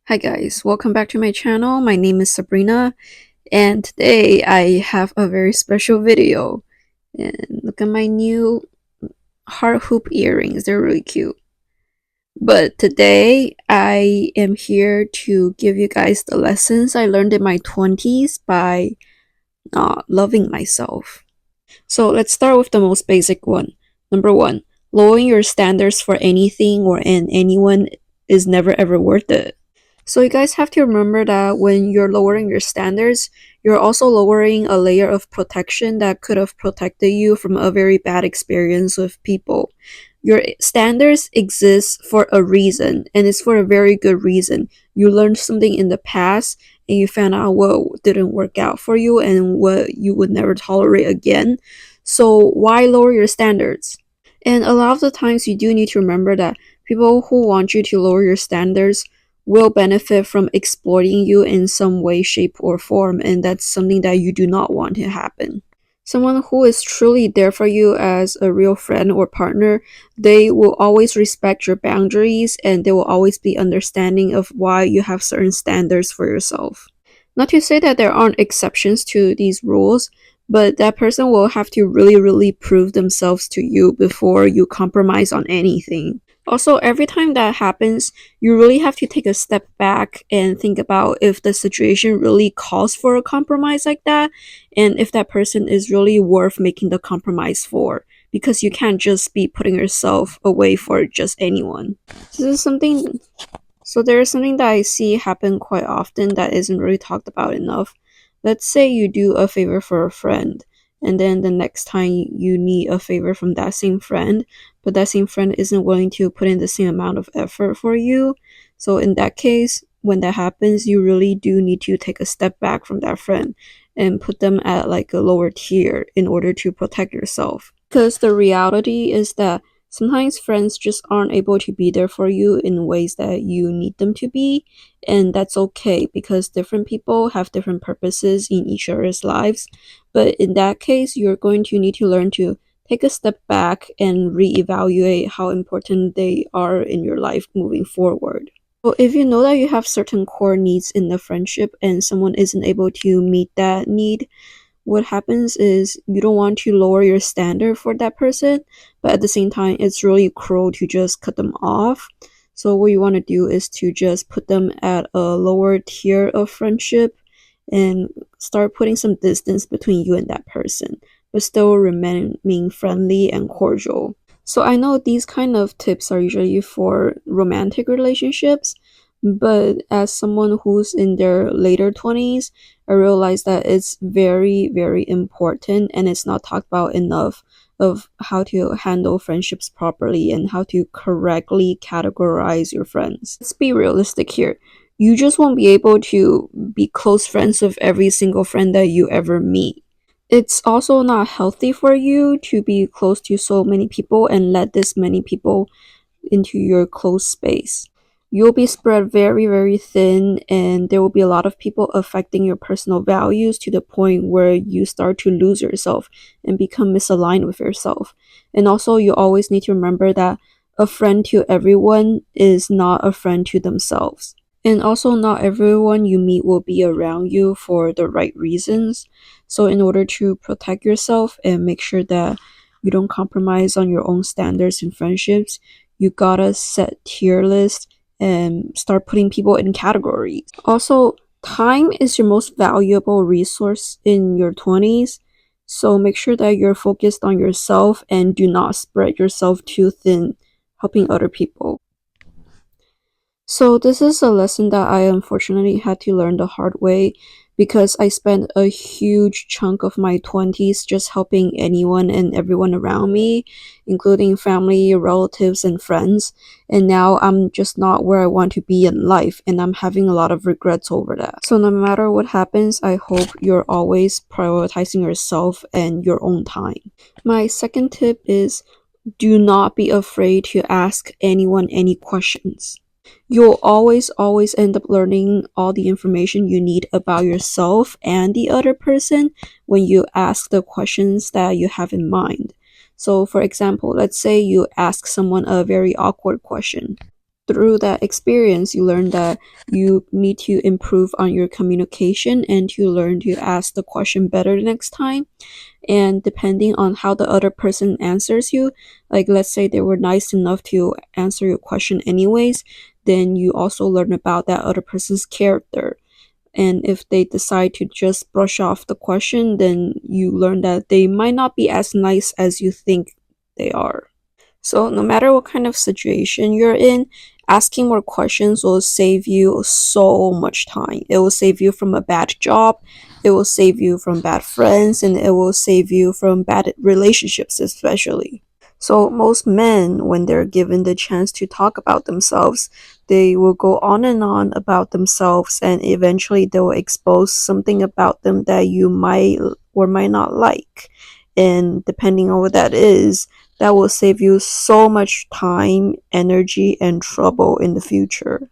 Hi guys, welcome back to my channel. My name is Sabrina, and today I have a very special video. And look at my new heart hoop earrings, they're really cute. But today I am here to give you guys the lessons I learned in my 20s by not loving myself. So let's start with the most basic one. Number one, lowering your standards for anything or anyone is never ever worth it. So you guys have to remember that when you're lowering your standards, you're also lowering a layer of protection that could have protected you from a very bad experience with people. Your standards exist for a reason, and it's for a very good reason. You learned something in the past, and you found out what didn't work out for you and what you would never tolerate again. So why lower your standards? And a lot of the times you do need to remember that people who want you to lower your standards will benefit from exploiting you in some way, shape, or form, and that's something that you do not want to happen. Someone who is truly there for you as a real friend or partner, they will always respect your boundaries and they will always be understanding of why you have certain standards for yourself. Not to say that there aren't exceptions to these rules, but that person will have to really, really prove themselves to you before you compromise on anything. Also, every time that happens, you really have to take a step back and think about if the situation really calls for a compromise like that, and if that person is really worth making the compromise for, because you can't just be putting yourself away for just anyone. This is something so there is something that I see happen quite often that isn't really talked about enough. Let's say you do a favor for a friend, and then the next time you need a favor from that same friend, but that same friend isn't willing to put in the same amount of effort for you. So in that case, when that happens, you really do need to take a step back from that friend and put them at like a lower tier in order to protect yourself. Because the reality is that sometimes friends just aren't able to be there for you in ways that you need them to be, and that's okay because different people have different purposes in each other's lives. But in that case, you're going to need to learn to take a step back and reevaluate how important they are in your life moving forward. So if you know that you have certain core needs in the friendship and someone isn't able to meet that need, what happens is you don't want to lower your standard for that person, but at the same time, it's really cruel to just cut them off. So, what you want to do is to just put them at a lower tier of friendship and start putting some distance between you and that person, but still remaining friendly and cordial. So I know these kind of tips are usually for romantic relationships, but as someone who's in their later 20s, I realize that it's very, very important and it's not talked about enough of how to handle friendships properly and how to correctly categorize your friends. Let's be realistic here. You just won't be able to be close friends with every single friend that you ever meet. It's also not healthy for you to be close to so many people and let this many people into your close space. You'll be spread very, very thin, and there will be a lot of people affecting your personal values to the point where you start to lose yourself and become misaligned with yourself. And also, you always need to remember that a friend to everyone is not a friend to themselves. And also, not everyone you meet will be around you for the right reasons. So, in order to protect yourself and make sure that you don't compromise on your own standards in friendships, you gotta set tier list and start putting people in categories. Also, time is your most valuable resource in your 20s. So make sure that you're focused on yourself and do not spread yourself too thin helping other people. So this is a lesson that I unfortunately had to learn the hard way because I spent a huge chunk of my 20s just helping anyone and everyone around me, including family, relatives, and friends. And now I'm just not where I want to be in life, and I'm having a lot of regrets over that. So no matter what happens, I hope you're always prioritizing yourself and your own time. My second tip is do not be afraid to ask anyone any questions. You'll always end up learning all the information you need about yourself and the other person when you ask the questions that you have in mind. So, for example, let's say you ask someone a very awkward question. Through that experience, you learn that you need to improve on your communication and you learn to ask the question better next time. And depending on how the other person answers you, like let's say they were nice enough to answer your question anyways, then you also learn about that other person's character. And if they decide to just brush off the question, then you learn that they might not be as nice as you think they are. So, no matter what kind of situation you're in, asking more questions will save you so much time. It will save you from a bad job, it will save you from bad friends, and it will save you from bad relationships, especially. So, most men, when they're given the chance to talk about themselves, they will go on about themselves, and eventually they will expose something about them that you might or might not like. And depending on what that is, that will save you so much time, energy, and trouble in the future.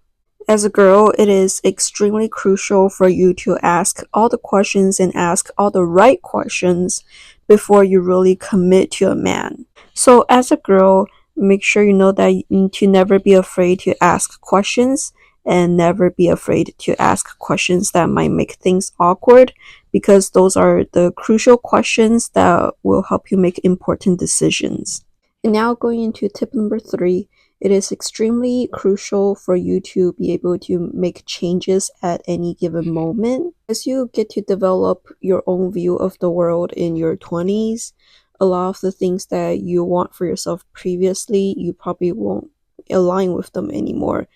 As a girl, it is extremely crucial for you to ask all the questions and ask all the right questions before you really commit to a man. So, as a girl, make sure you know that you need to never be afraid to ask questions and never be afraid to ask questions that might make things awkward because those are the crucial questions that will help you make important decisions. And now, going into tip number 3, it is extremely crucial for you to be able to make changes at any given moment. As you get to develop your own view of the world in your 20s, a lot of the things that you want for yourself previously, you probably won't align with them anymore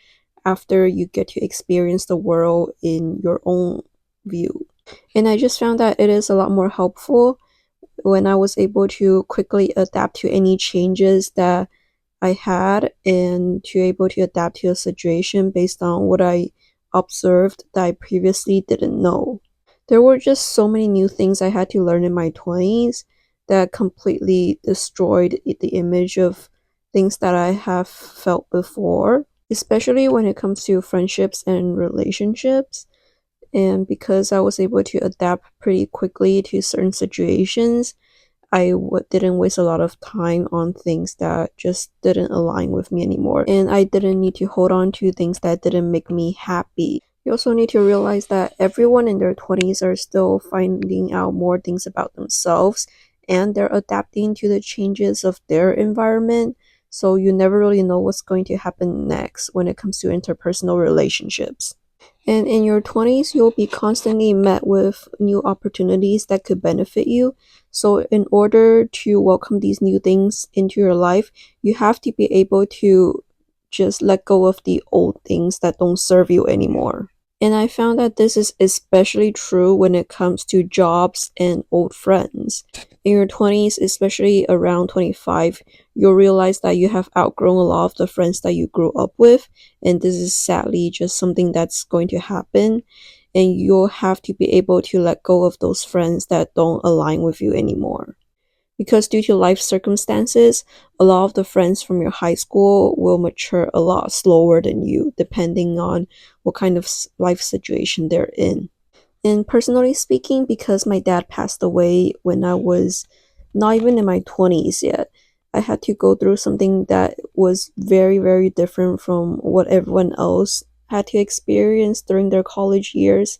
after you get to experience the world in your own view. And I just found that it is a lot more helpful when I was able to quickly adapt to any changes that I had and to able to adapt to a situation based on what I observed that I previously didn't know. There were just so many new things I had to learn in my 20s that completely destroyed the image of things that I have felt before, especially when it comes to friendships and relationships. And because I was able to adapt pretty quickly to certain situations, didn't waste a lot of time on things that just didn't align with me anymore. And I didn't need to hold on to things that didn't make me happy. You also need to realize that everyone in their 20s are still finding out more things about themselves and they're adapting to the changes of their environment. So you never really know what's going to happen next when it comes to interpersonal relationships. And in your 20s, you'll be constantly met with new opportunities that could benefit you. So, in order to welcome these new things into your life, you have to be able to just let go of the old things that don't serve you anymore. And I found that this is especially true when it comes to jobs and old friends. In your 20s, especially around 25, you'll realize that you have outgrown a lot of the friends that you grew up with, and this is sadly just something that's going to happen. And you'll have to be able to let go of those friends that don't align with you anymore. Because due to life circumstances, a lot of the friends from your high school will mature a lot slower than you, depending on what kind of life situation they're in. And personally speaking, because my dad passed away when I was not even in my 20s yet, I had to go through something that was very, very different from what everyone else had to experience during their college years.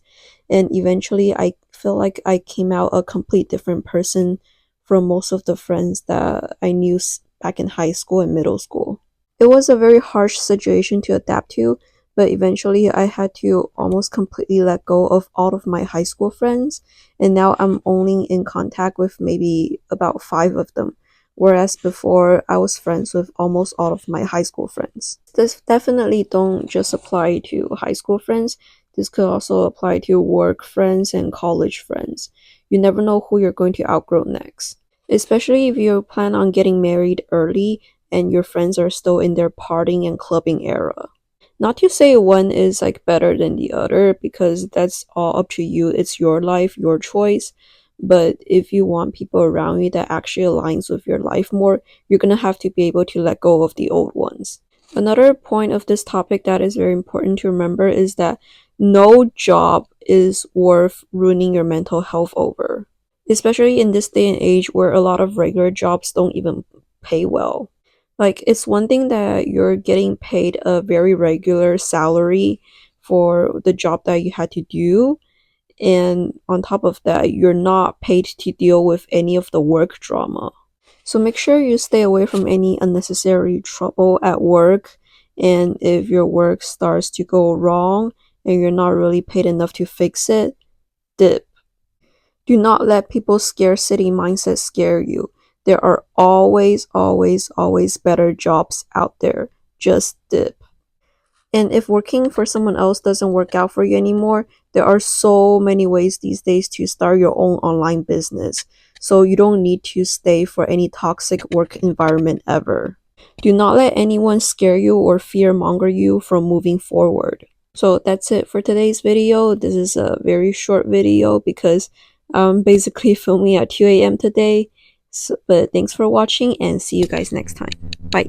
And eventually, I feel like I came out a complete different person from most of the friends that I knew back in high school and middle school. It was a very harsh situation to adapt to, but eventually I had to almost completely let go of all of my high school friends, and now I'm only in contact with maybe about 5 of them. Whereas before, I was friends with almost all of my high school friends. This definitely don't just apply to high school friends. This could also apply to work friends and college friends. You never know who you're going to outgrow next. Especially if you plan on getting married early and your friends are still in their partying and clubbing era. Not to say one is like better than the other because that's all up to you. It's your life, your choice. But if you want people around you that actually aligns with your life more, you're gonna have to be able to let go of the old ones. Another point of this topic that is very important to remember is that no job is worth ruining your mental health over. Especially in this day and age where a lot of regular jobs don't even pay well. Like, it's one thing that you're getting paid a very regular salary for the job that you had to do, and on top of that, you're not paid to deal with any of the work drama. So make sure you stay away from any unnecessary trouble at work. And if your work starts to go wrong and you're not really paid enough to fix it, dip. Do not let people's scarcity mindset scare you. There are always better jobs out there. Just dip. And if working for someone else doesn't work out for you anymore, there are so many ways these days to start your own online business. So you don't need to stay for any toxic work environment ever. Do not let anyone scare you or fear monger you from moving forward. So that's it for today's video. This is a very short video because I'm basically filming at 2 a.m. today. So, but thanks for watching and see you guys next time. Bye.